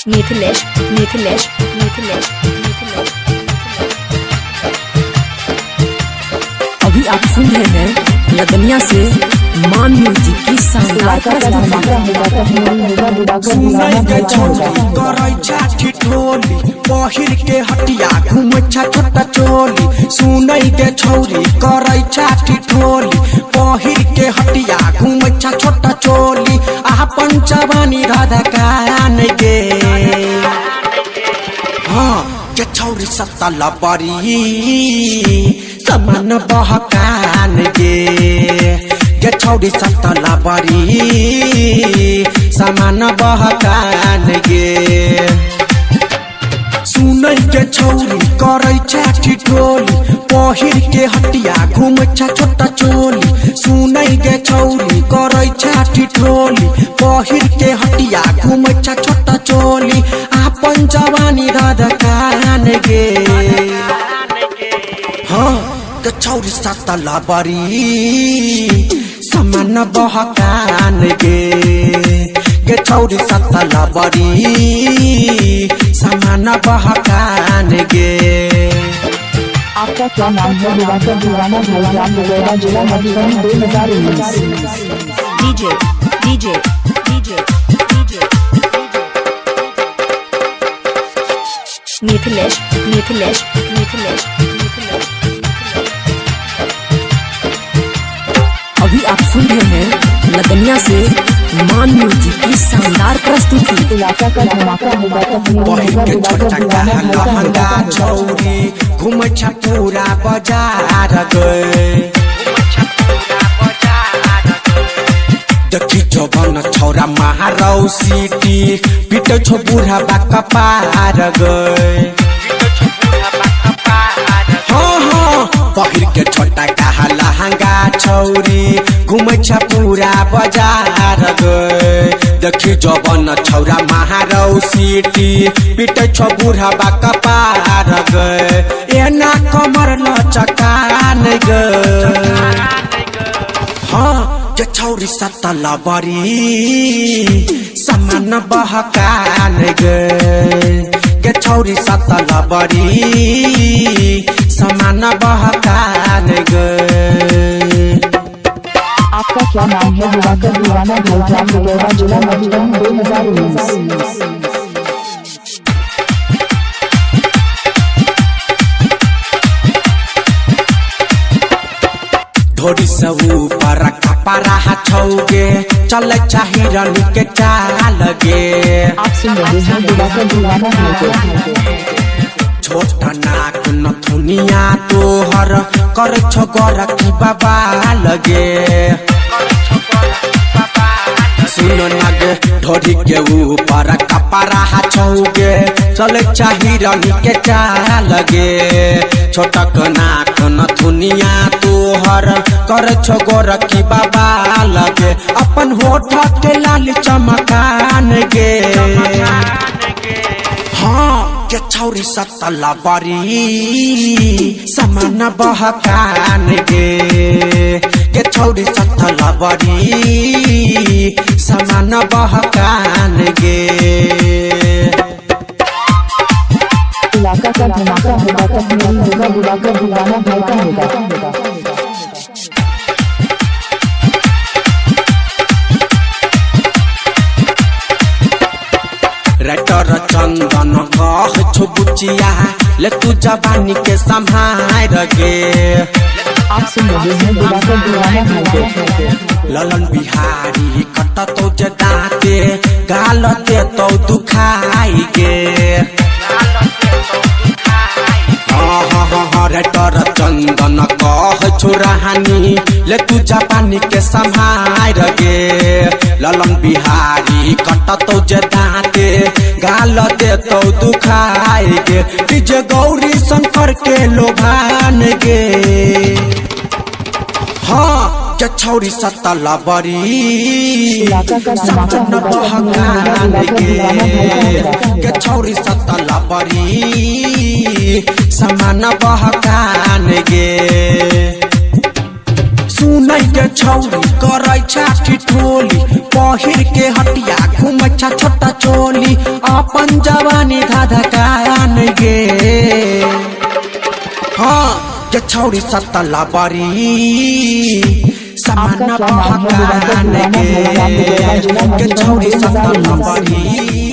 मिथिलेश अभी आप सुन रहे हैं लदनिया से मां म्यूजिक की शानदार पहिर के हटिया घूमे छोटा चोली सुनई के छौरी करे छाठी ठोली पहिर के हटिया घूमे छोटा चोली अपन जवानी राधा कान गे हाँ के छौरी सत्ता लबरी समान बहकान गे छौरी सत्ता लबरी समान बहकान गे सुनई के छौरी करे छाठी ठोली पहिर के हटिया घूमे छोटा चोली सुनई के छौरी करे छाठी ठोली पहिर के हटिया घूमे छोटा चोली अपन जवानी राधा कान गे हाँ के छौरी सत्ता लबरी समान बहकान गे छौरी सत्ता लबरी समान बहकान गे। आपका क्या नाम है? दिवाकर दीवाना भाईजान वगैरह जिला मधुबनी 2019। डीजे मिथिलेश अभी आप सुन रहे हैं लदनिया से मां म्यूजिक की शानदार प्रस्तुति। इलाका का धमाका होगा लहंगा छौरी घूमे पूरा बाजार गए देखी जवन छौरा महारौ सिटी पीटे छो बूढ़ा बाका पार गए पहिर के छोटा कहा लहंगा छौरी घूमे पूरा बाजार गए देखी जवन छौरा महारौ सिटी पीटे छो बूढ़ा बाका पार गए एना कमर लचकान गए हाँ के छौरी सत्ता लबरी समान बहकान गे छौरी सत्ता लबरी समान बहकान गे। आपका क्या नाम है? दिवाकर दीवाना भाईजान वगैरह जिला मधुबनी 2019। ढोरी से ऊपर कपड़ा छौगे चल चाही रनी के चाल गे आप सुन रहे हैं दिवाकर दीवाना भाईजान। छोटा नाक नथुनिया तोहर कर छो गोरखी बाबा लगे सुनो नागे ढोरी के ऊपर कपड़ा छौगे चल चाही रनी के चाल गे छोटा नाक नथुनिया तोहर कर छो गोरखी बाबा लगे अपन होठ के लाल चमकान गे हाँ के छौरी सत्ता लबरी समान बहकान गे छौरी सत्ता लबरी समान बहकान गे। इलाका का धमाका होगा दिवाकर दीवाना भाई का होगा। रेटर चंदन कह छो बुचिया ले तू जवानी के संभाल गे आप सुन रहे हैं दिवाकर दीवाना भाई। ललन बिहारी कट तो जदाते गालते तो दुखाई गे रेटर चंदन कह छोरानी ले तू जापानी के संभाल गे ललन बिहारी कट तो जदाते गाल दे तो दुखाई गे डीजे गौरी शंकर के लोभान गे हाँ के छौरी सत्ता लबरी समान बहकान गे छौरी सत्ता लबरी समान बहकान गे सुनै के छौरी करै छाठी ठोली पहिर के हटिया घुमै छा छोटा चोली अपन जवानी धधकान गे हाँ के छौरी सतला बरी समान पहकान गे के छौरी सतला बरी